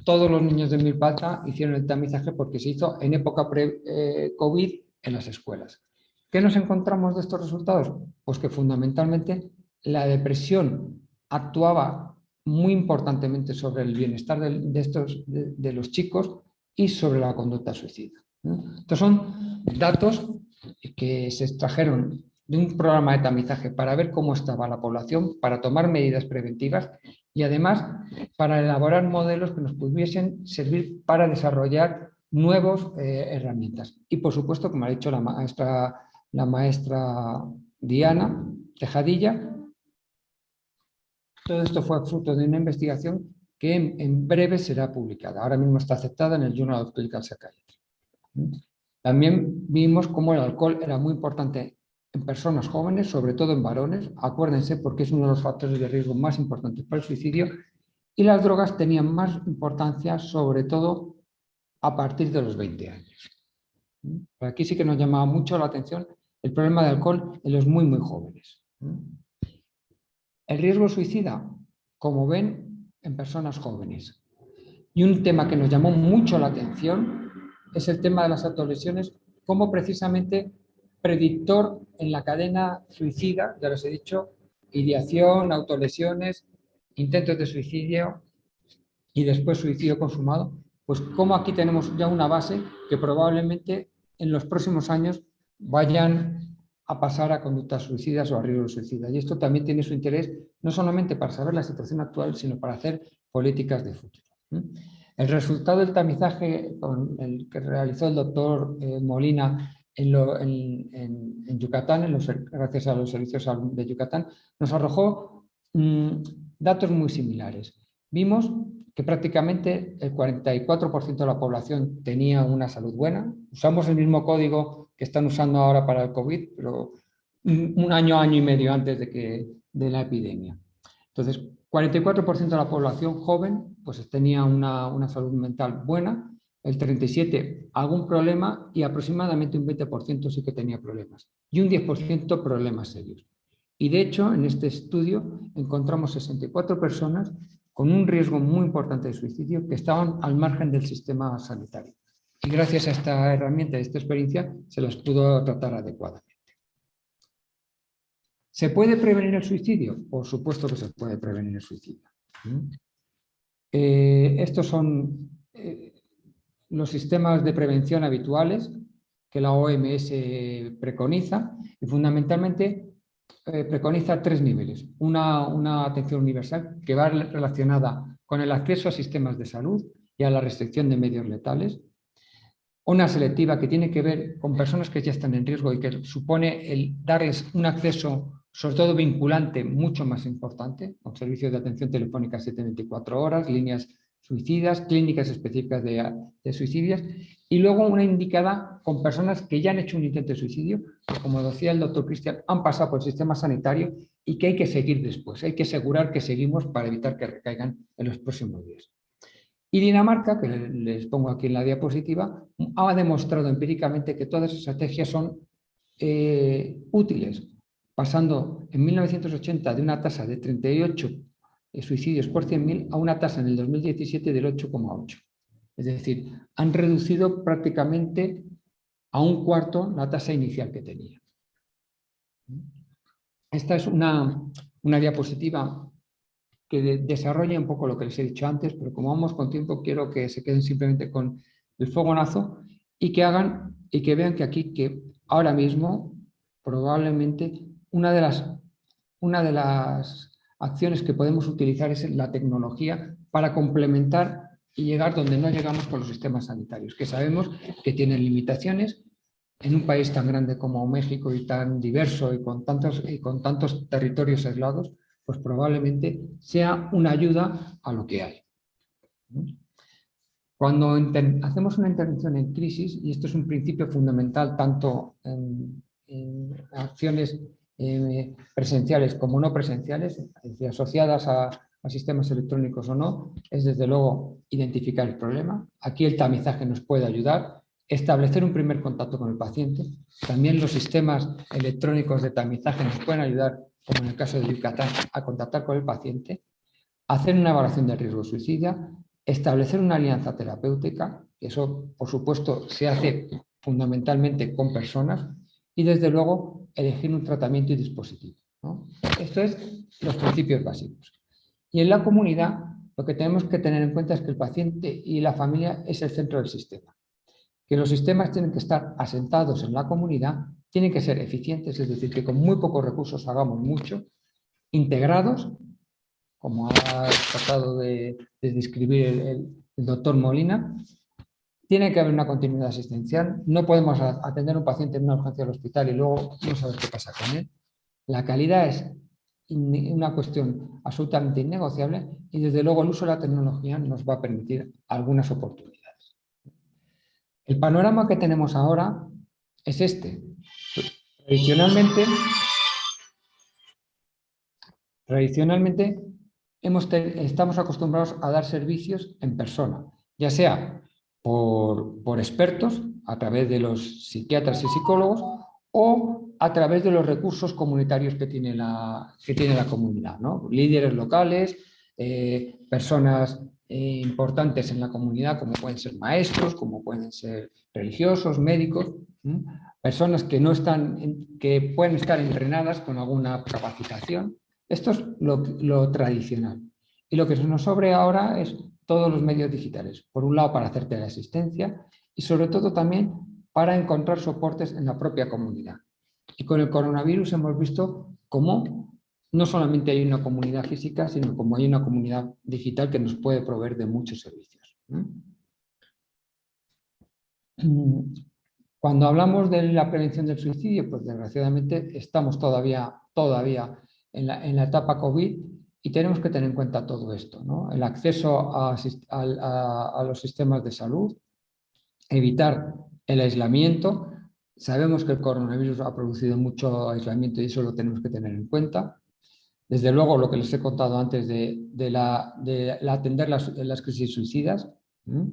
todos los niños de Milpalta hicieron el tamizaje porque se hizo en época pre-COVID en las escuelas. ¿Qué nos encontramos de estos resultados? Pues que fundamentalmente la depresión actuaba muy importantemente sobre el bienestar de los chicos y sobre la conducta suicida. Estos son datos que se extrajeron de un programa de tamizaje para ver cómo estaba la población, para tomar medidas preventivas y además para elaborar modelos que nos pudiesen servir para desarrollar nuevas herramientas. Y por supuesto, como ha dicho la maestra Diana Tejadilla, todo esto fue fruto de una investigación que en breve será publicada. Ahora mismo está aceptada en el Journal of Clinical Psychiatry. También vimos cómo el alcohol era muy importante en personas jóvenes, sobre todo en varones, acuérdense porque es uno de los factores de riesgo más importantes para el suicidio, y las drogas tenían más importancia sobre todo a partir de los 20 años. Aquí sí que nos llamaba mucho la atención el problema de alcohol en los muy jóvenes. El riesgo suicida, como ven, en personas jóvenes. Y un tema que nos llamó mucho la atención es el tema de las autolesiones como precisamente predictor en la cadena suicida, ya les he dicho, ideación, autolesiones, intentos de suicidio y después suicidio consumado, pues como aquí tenemos ya una base que probablemente en los próximos años vayan a pasar a conductas suicidas o a riesgo suicida. Y esto también tiene su interés, no solamente para saber la situación actual, sino para hacer políticas de futuro. El resultado del tamizaje el que realizó el doctor Molina en Yucatán, gracias a los servicios de Yucatán, nos arrojó datos muy similares. Vimos que prácticamente el 44% de la población tenía una salud buena. Usamos el mismo código que están usando ahora para el COVID, pero un año y medio antes de la epidemia. Entonces, 44% de la población joven pues tenía una salud mental buena, el 37% algún problema y aproximadamente un 20% sí que tenía problemas y un 10% problemas serios. Y de hecho, en este estudio encontramos 64 personas con un riesgo muy importante de suicidio que estaban al margen del sistema sanitario. Y gracias a esta herramienta, a esta experiencia, se las pudo tratar adecuadamente. ¿Se puede prevenir el suicidio? Por supuesto que se puede prevenir el suicidio. Estos son los sistemas de prevención habituales que la OMS preconiza y fundamentalmente preconiza 3 niveles. Una atención universal que va relacionada con el acceso a sistemas de salud y a la restricción de medios letales. Una selectiva que tiene que ver con personas que ya están en riesgo y que supone el darles un acceso sobre todo vinculante, mucho más importante, con servicios de atención telefónica 7-24 horas, líneas suicidas, clínicas específicas de suicidios, y luego una indicada con personas que ya han hecho un intento de suicidio, que, como decía el doctor Cristian, han pasado por el sistema sanitario y que hay que seguir después, hay que asegurar que seguimos para evitar que recaigan en los próximos días. Y Dinamarca, que les pongo aquí en la diapositiva, ha demostrado empíricamente que todas esas estrategias son útiles, pasando en 1980 de una tasa de 38 suicidios por 100.000 a una tasa en el 2017 del 8,8. Es decir, han reducido prácticamente a un cuarto la tasa inicial que tenía. Esta es una diapositiva que desarrolla un poco lo que les he dicho antes, pero como vamos con tiempo, quiero que se queden simplemente con el fogonazo y que hagan y que vean que aquí, que ahora mismo, probablemente una de las acciones que podemos utilizar es la tecnología para complementar y llegar donde no llegamos con los sistemas sanitarios, que sabemos que tienen limitaciones en un país tan grande como México y tan diverso y con tantos territorios aislados, pues probablemente sea una ayuda a lo que hay. Cuando hacemos una intervención en crisis, y esto es un principio fundamental tanto en acciones presenciales como no presenciales, es decir, asociadas a sistemas electrónicos o no, es desde luego identificar el problema. Aquí el tamizaje nos puede ayudar, establecer un primer contacto con el paciente. También los sistemas electrónicos de tamizaje nos pueden ayudar, como en el caso de Yucatán, a contactar con el paciente, hacer una evaluación de riesgo suicida, establecer una alianza terapéutica, eso por supuesto se hace fundamentalmente con personas, y desde luego elegir un tratamiento y dispositivo, ¿no? Esto es los principios básicos. Y en la comunidad lo que tenemos que tener en cuenta es que el paciente y la familia es el centro del sistema, que los sistemas tienen que estar asentados en la comunidad, tienen que ser eficientes, es decir, que con muy pocos recursos hagamos mucho, integrados, como ha tratado de describir el doctor Molina. Tiene que haber una continuidad asistencial. No podemos atender a un paciente en una urgencia del hospital y luego no saber qué pasa con él. La calidad es una cuestión absolutamente innegociable y desde luego el uso de la tecnología nos va a permitir algunas oportunidades. El panorama que tenemos ahora es este. Tradicionalmente estamos acostumbrados a dar servicios en persona, ya sea por expertos, a través de los psiquiatras y psicólogos, o a través de los recursos comunitarios que tiene la comunidad, ¿no? Líderes locales, personas importantes en la comunidad, como pueden ser maestros, como pueden ser religiosos, médicos, personas que pueden estar entrenadas con alguna capacitación. Esto es lo tradicional. Y lo que se nos sobre ahora es todos los medios digitales. Por un lado, para hacer teleasistencia y sobre todo también para encontrar soportes en la propia comunidad. Y con el coronavirus hemos visto cómo no solamente hay una comunidad física, sino como hay una comunidad digital que nos puede proveer de muchos servicios. Cuando hablamos de la prevención del suicidio, pues desgraciadamente estamos todavía en la etapa COVID y tenemos que tener en cuenta todo esto, ¿no? El acceso a los sistemas de salud, evitar el aislamiento. Sabemos que el coronavirus ha producido mucho aislamiento y eso lo tenemos que tener en cuenta. Desde luego, lo que les he contado antes de atender las crisis suicidas,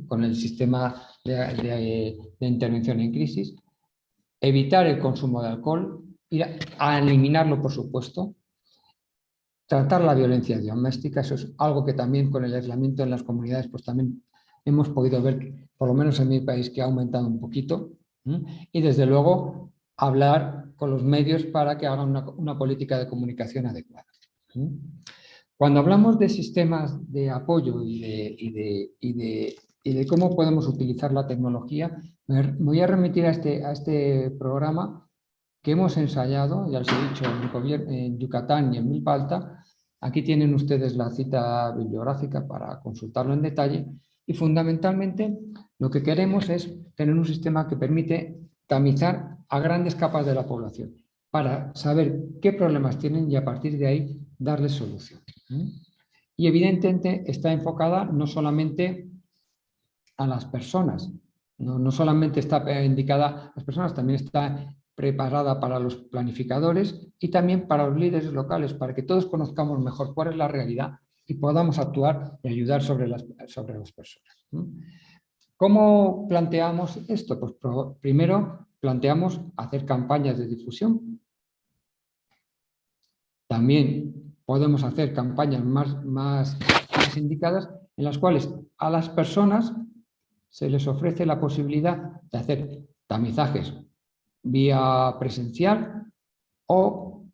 con el sistema de intervención en crisis, evitar el consumo de alcohol, ir a eliminarlo, por supuesto, tratar la violencia doméstica. Eso es algo que también con el aislamiento en las comunidades pues también hemos podido ver, por lo menos en mi país, que ha aumentado un poquito. Y desde luego hablar con los medios para que hagan una política de comunicación adecuada. Cuando hablamos de sistemas de apoyo y de cómo podemos utilizar la tecnología, me voy a remitir a este programa que hemos ensayado, ya les he dicho, en Yucatán y en Milpa Alta. Aquí tienen ustedes la cita bibliográfica para consultarlo en detalle y fundamentalmente lo que queremos es tener un sistema que permite tamizar a grandes capas de la población. para saber qué problemas tienen y a partir de ahí darles solución. Y evidentemente está enfocada no solamente a las personas, no solamente está indicada a las personas, también está preparada para los planificadores y también para los líderes locales, para que todos conozcamos mejor cuál es la realidad y podamos actuar y ayudar sobre las personas. ¿Cómo planteamos esto? Pues primero planteamos hacer campañas de difusión. También podemos hacer campañas más indicadas en las cuales a las personas se les ofrece la posibilidad de hacer tamizajes vía presencial o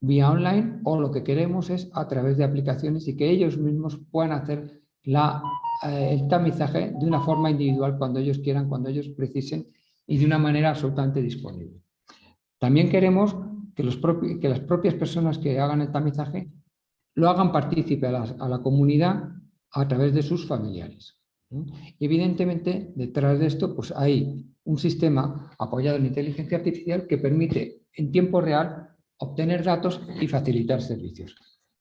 vía online, o lo que queremos es a través de aplicaciones y que ellos mismos puedan hacer el tamizaje de una forma individual cuando ellos quieran, cuando ellos precisen y de una manera absolutamente disponible. También queremos que las propias personas que hagan el tamizaje lo hagan partícipe a la comunidad a través de sus familiares. Y evidentemente, detrás de esto pues hay un sistema apoyado en inteligencia artificial que permite en tiempo real obtener datos y facilitar servicios.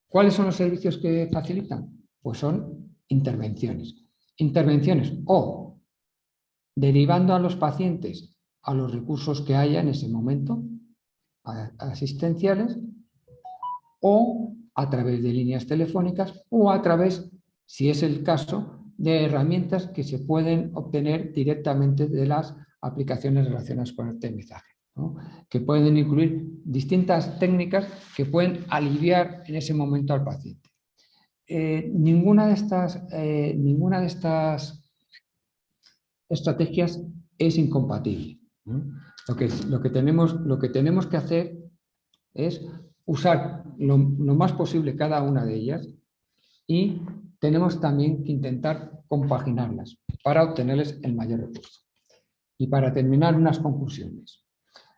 ¿Cuáles son los servicios que facilitan? Pues son intervenciones. Intervenciones o derivando a los pacientes a los recursos que haya en ese momento, asistenciales, o a través de líneas telefónicas o a través, si es el caso, de herramientas que se pueden obtener directamente de las aplicaciones relacionadas con el tamizaje, ¿no? Que pueden incluir distintas técnicas que pueden aliviar en ese momento al paciente. Ninguna de estas estrategias es incompatible, ¿no? Lo que tenemos que hacer es usar lo más posible cada una de ellas y tenemos también que intentar compaginarlas para obtenerles el mayor recurso. Y para terminar, unas conclusiones.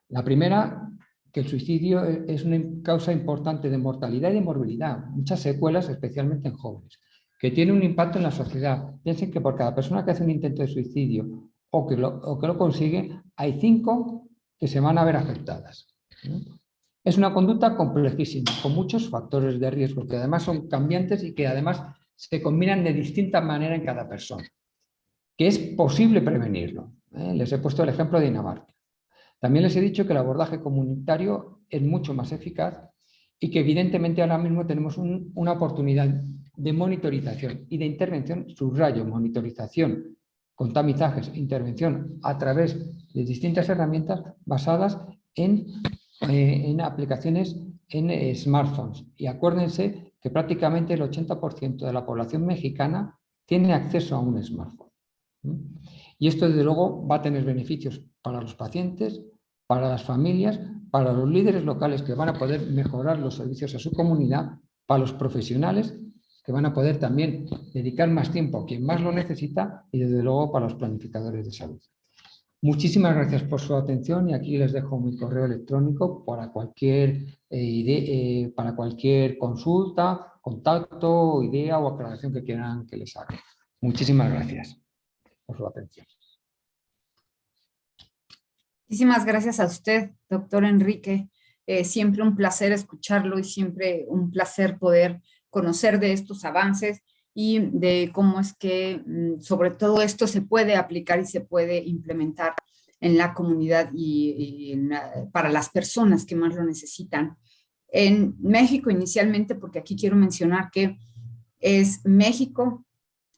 La primera, que el suicidio es una causa importante de mortalidad y de morbilidad, muchas secuelas, especialmente en jóvenes, que tiene un impacto en la sociedad. Piensen que por cada persona que hace un intento de suicidio o que lo consigue, hay 5 que se van a ver afectadas. Es una conducta complejísima, con muchos factores de riesgo que además son cambiantes y que además se combinan de distinta manera en cada persona, que es posible prevenirlo. Les he puesto el ejemplo de Dinamarca. También les he dicho que el abordaje comunitario es mucho más eficaz y que evidentemente ahora mismo tenemos una oportunidad de monitorización y de intervención, subrayo, monitorización con tamizajes, intervención a través de distintas herramientas basadas en aplicaciones en smartphones. Y acuérdense que prácticamente el 80% de la población mexicana tiene acceso a un smartphone. Y esto, desde luego, va a tener beneficios para los pacientes, para las familias, para los líderes locales que van a poder mejorar los servicios a su comunidad, para los profesionales que van a poder también dedicar más tiempo a quien más lo necesita y, desde luego, para los planificadores de salud. Muchísimas gracias por su atención y aquí les dejo mi correo electrónico para cualquier consulta, contacto, idea o aclaración que quieran que les haga. Muchísimas gracias por su atención. Muchísimas gracias a usted, doctor Enrique. Siempre un placer escucharlo y siempre un placer poder conocer de estos avances y de cómo es que sobre todo esto se puede aplicar y se puede implementar en la comunidad para las personas que más lo necesitan. En México inicialmente, porque aquí quiero mencionar que es México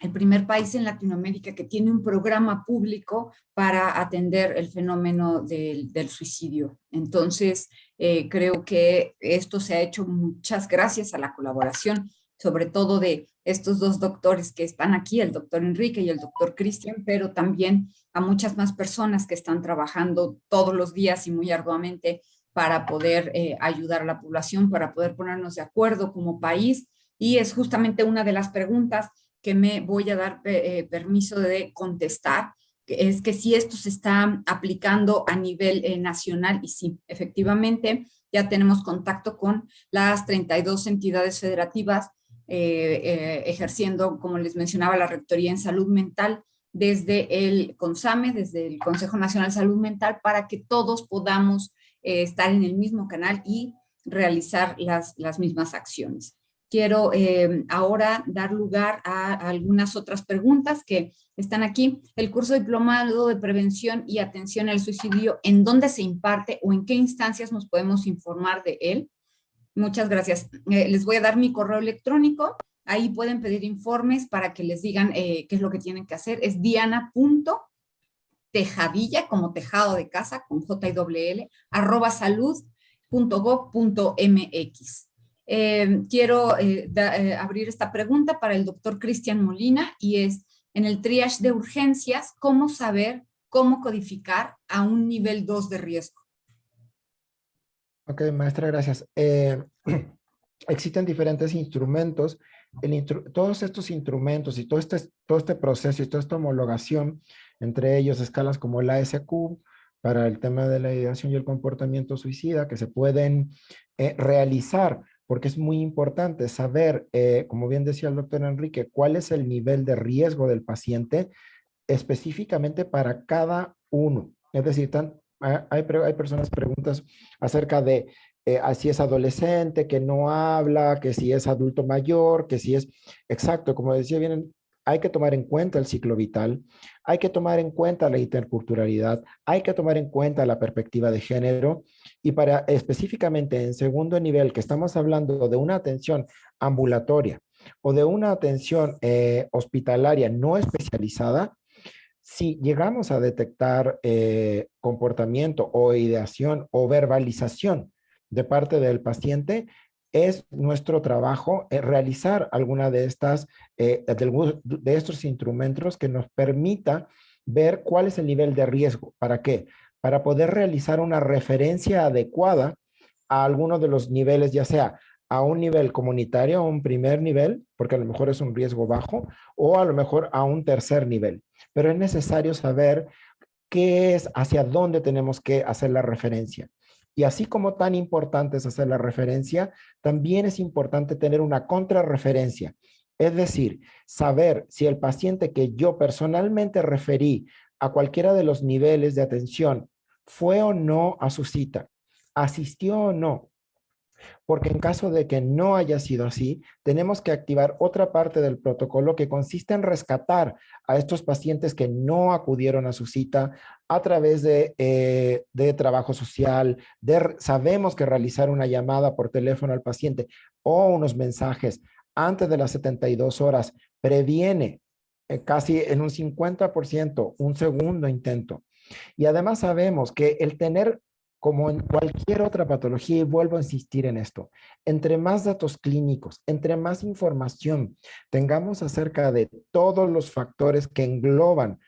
el primer país en Latinoamérica que tiene un programa público para atender el fenómeno del suicidio. Entonces, creo que esto se ha hecho muchas gracias a la colaboración, sobre todo de estos 2 doctores que están aquí, el doctor Enrique y el doctor Cristian, pero también a muchas más personas que están trabajando todos los días y muy arduamente para poder ayudar a la población, para poder ponernos de acuerdo como país. Y es justamente una de las preguntas que me voy a dar permiso de contestar, que es que si esto se está aplicando a nivel nacional, y sí, efectivamente, ya tenemos contacto con las 32 entidades federativas ejerciendo, como les mencionaba, la Rectoría en Salud Mental desde el CONSAME, desde el Consejo Nacional de Salud Mental, para que todos podamos estar en el mismo canal y realizar las mismas acciones. Quiero ahora dar lugar a algunas otras preguntas que están aquí. El curso diplomado de prevención y atención al suicidio, ¿en dónde se imparte o en qué instancias nos podemos informar de él? Muchas gracias. Les voy a dar mi correo electrónico. Ahí pueden pedir informes para que les digan qué es lo que tienen que hacer. Es diana.tejadilla, como tejado de casa, con JLL, @salud.gov.mx. Quiero abrir esta pregunta para el doctor Cristian Molina y es, en el triage de urgencias, ¿cómo saber cómo codificar a un nivel 2 de riesgo? Ok, maestra, gracias. Existen diferentes instrumentos. Todos estos instrumentos y todo este proceso y toda esta homologación, entre ellos escalas como la ASQ, para el tema de la ideación y el comportamiento suicida, que se pueden realizar, porque es muy importante saber, como bien decía el doctor Enrique, cuál es el nivel de riesgo del paciente específicamente para cada uno. Es decir, hay personas preguntas acerca de si es adolescente, que no habla, que si es adulto mayor, que si es... Exacto, como decía bien, hay que tomar en cuenta el ciclo vital, hay que tomar en cuenta la interculturalidad, hay que tomar en cuenta la perspectiva de género y para específicamente en segundo nivel, que estamos hablando de una atención ambulatoria o de una atención hospitalaria no especializada, si llegamos a detectar comportamiento o ideación o verbalización de parte del paciente, es nuestro trabajo realizar alguna de estos instrumentos que nos permita ver cuál es el nivel de riesgo. ¿Para qué? Para poder realizar una referencia adecuada a alguno de los niveles, ya sea a un nivel comunitario, a un primer nivel, porque a lo mejor es un riesgo bajo, o a lo mejor a un tercer nivel. Pero es necesario saber qué es, hacia dónde tenemos que hacer la referencia. Y así como tan importante es hacer la referencia, también es importante tener una contrarreferencia. Es decir, saber si el paciente que yo personalmente referí a cualquiera de los niveles de atención fue o no a su cita, asistió o no. Porque en caso de que no haya sido así, tenemos que activar otra parte del protocolo que consiste en rescatar a estos pacientes que no acudieron a su cita a través de trabajo social, sabemos que realizar una llamada por teléfono al paciente o unos mensajes antes de las 72 horas previene casi en un 50% un segundo intento. Y además sabemos que el tener, como en cualquier otra patología, y vuelvo a insistir en esto, entre más datos clínicos, entre más información tengamos acerca de todos los factores que engloban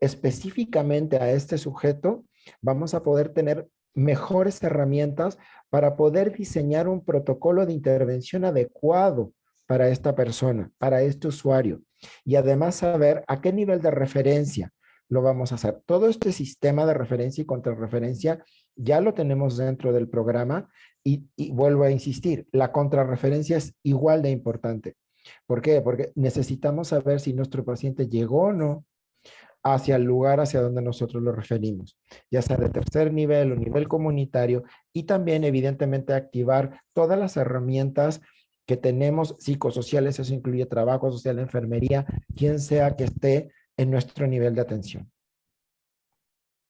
específicamente a este sujeto, vamos a poder tener mejores herramientas para poder diseñar un protocolo de intervención adecuado para esta persona, para este usuario, y además saber a qué nivel de referencia lo vamos a hacer. Todo este sistema de referencia y contrarreferencia ya lo tenemos dentro del programa y vuelvo a insistir, la contrarreferencia es igual de importante. ¿Por qué? Porque necesitamos saber si nuestro paciente llegó o no hacia el lugar hacia donde nosotros lo referimos, ya sea de tercer nivel o nivel comunitario, y también evidentemente activar todas las herramientas que tenemos psicosociales, eso incluye trabajo social, enfermería, quien sea que esté en nuestro nivel de atención.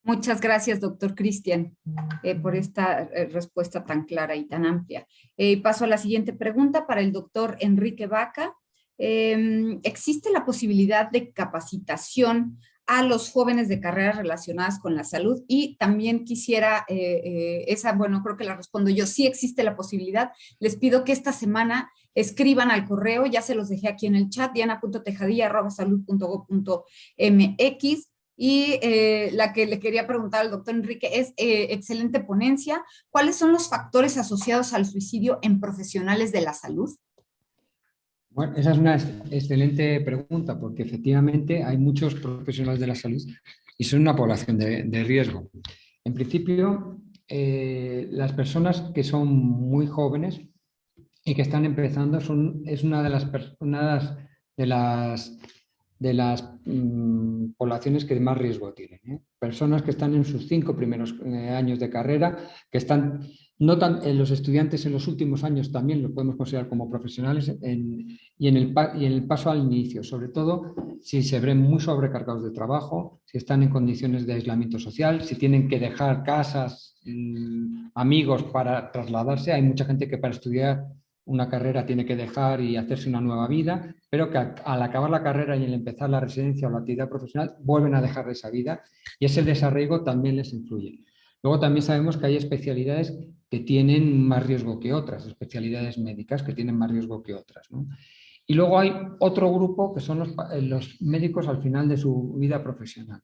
Muchas gracias, doctor Cristian, por esta respuesta tan clara y tan amplia. Paso a la siguiente pregunta para el doctor Enrique Vaca. ¿Existe la posibilidad de capacitación a los jóvenes de carreras relacionadas con la salud? Y también quisiera, bueno, creo que la respondo yo, sí existe la posibilidad. Les pido que esta semana escriban al correo, ya se los dejé aquí en el chat, diana.tejadilla@salud.gov.mx. Y la que le quería preguntar al doctor Enrique es, excelente ponencia, ¿cuáles son los factores asociados al suicidio en profesionales de la salud? Bueno, esa es una excelente pregunta, porque efectivamente hay muchos profesionales de la salud y son una población de riesgo. En principio, las personas que son muy jóvenes y que están empezando es una de de las poblaciones que más riesgo tienen, ¿eh? Personas que están en sus 5 primeros años de carrera, que están, no tan, los estudiantes en los últimos años también los podemos considerar como profesionales y en el paso al inicio, sobre todo si se ven muy sobrecargados de trabajo, si están en condiciones de aislamiento social, si tienen que dejar casas, amigos para trasladarse. Hay mucha gente que para estudiar una carrera tiene que dejar y hacerse una nueva vida, pero que al acabar la carrera y al empezar la residencia o la actividad profesional vuelven a dejar esa vida y ese desarraigo también les influye. Luego también sabemos que hay especialidades que tienen más riesgo que otras, especialidades médicas que tienen más riesgo que otras, ¿no? Y luego hay otro grupo que son los médicos al final de su vida profesional.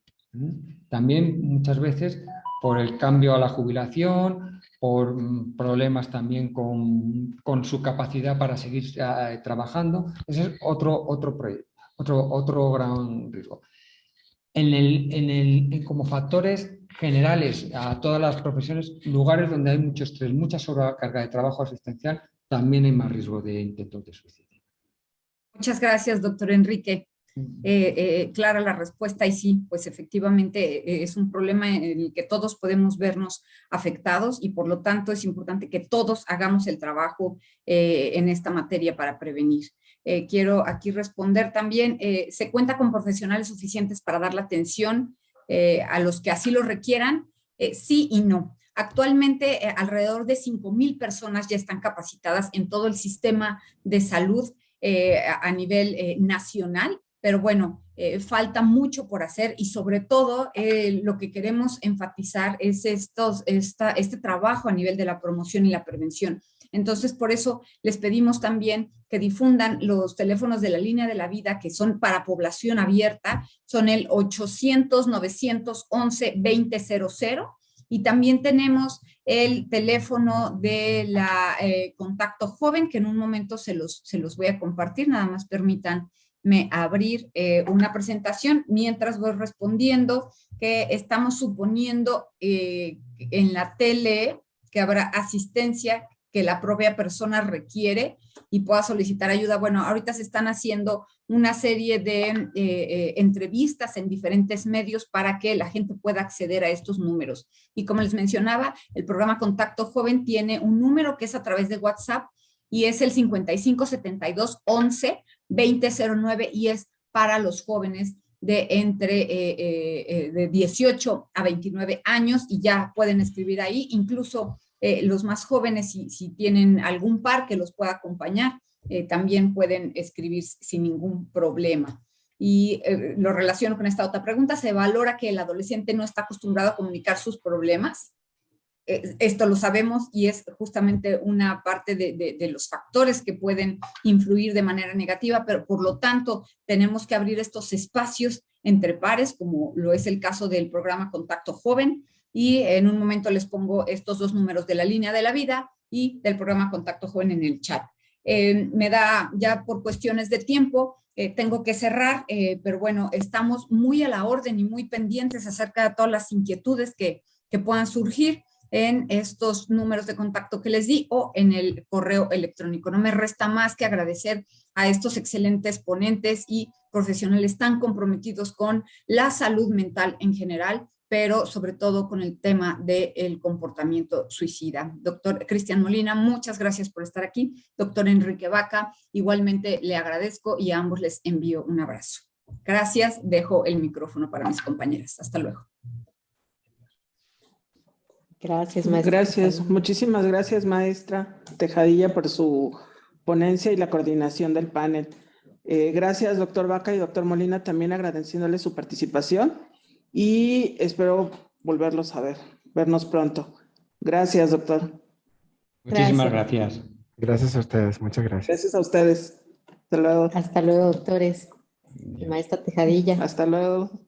También muchas veces por el cambio a la jubilación, por problemas también con su capacidad para seguir trabajando. Ese es otro gran riesgo. Como factores generales a todas las profesiones, lugares donde hay mucho estrés, mucha sobrecarga de trabajo asistencial, también hay más riesgo de intentos de suicidio. Muchas gracias, doctor Enrique. Clara la respuesta y sí, pues efectivamente es un problema en el que todos podemos vernos afectados y por lo tanto es importante que todos hagamos el trabajo en esta materia para prevenir. Quiero aquí responder también, ¿se cuenta con profesionales suficientes para dar la atención a los que así lo requieran? Sí y no. Actualmente alrededor de 5,000 personas ya están capacitadas en todo el sistema de salud a nivel nacional. Pero bueno, falta mucho por hacer y sobre todo lo que queremos enfatizar es este trabajo a nivel de la promoción y la prevención. Entonces, por eso les pedimos también que difundan los teléfonos de la línea de la vida que son para población abierta, son el 800-911-2000 y también tenemos el teléfono de la Contacto Joven que en un momento se los voy a compartir, nada más permitan abrir una presentación mientras voy respondiendo que estamos suponiendo en la tele que habrá asistencia que la propia persona requiere y pueda solicitar ayuda. Bueno, ahorita se están haciendo una serie de entrevistas en diferentes medios para que la gente pueda acceder a estos números. Y como les mencionaba, el programa Contacto Joven tiene un número que es a través de WhatsApp y es el 557211-2009 y es para los jóvenes de entre de 18 a 29 años y ya pueden escribir ahí, incluso los más jóvenes si tienen algún par que los pueda acompañar, también pueden escribir sin ningún problema. Y lo relaciono con esta otra pregunta, ¿se valora que el adolescente no está acostumbrado a comunicar sus problemas? Esto lo sabemos y es justamente una parte de los factores que pueden influir de manera negativa, pero por lo tanto tenemos que abrir estos espacios entre pares, como lo es el caso del programa Contacto Joven, y en un momento les pongo estos dos números de la línea de la vida y del programa Contacto Joven en el chat. Me da ya por cuestiones de tiempo, tengo que cerrar, pero bueno, estamos muy a la orden y muy pendientes acerca de todas las inquietudes que puedan surgir en estos números de contacto que les di o en el correo electrónico. No me resta más que agradecer a estos excelentes ponentes y profesionales tan comprometidos con la salud mental en general, pero sobre todo con el tema del comportamiento suicida. Doctor Cristian Molina, muchas gracias por estar aquí. Doctor Enrique Vaca, igualmente le agradezco y a ambos les envío un abrazo. Gracias, dejo el micrófono para mis compañeras. Hasta luego. Gracias, maestra. Gracias, muchísimas gracias, maestra Tejadilla, por su ponencia y la coordinación del panel. Gracias, doctor Vaca y doctor Molina, también agradeciéndole su participación y espero volverlos a ver, vernos pronto. Gracias, doctor. Muchísimas gracias. Gracias a ustedes, muchas gracias. Gracias a ustedes. Hasta luego. Hasta luego, doctores. Maestra Tejadilla. Hasta luego.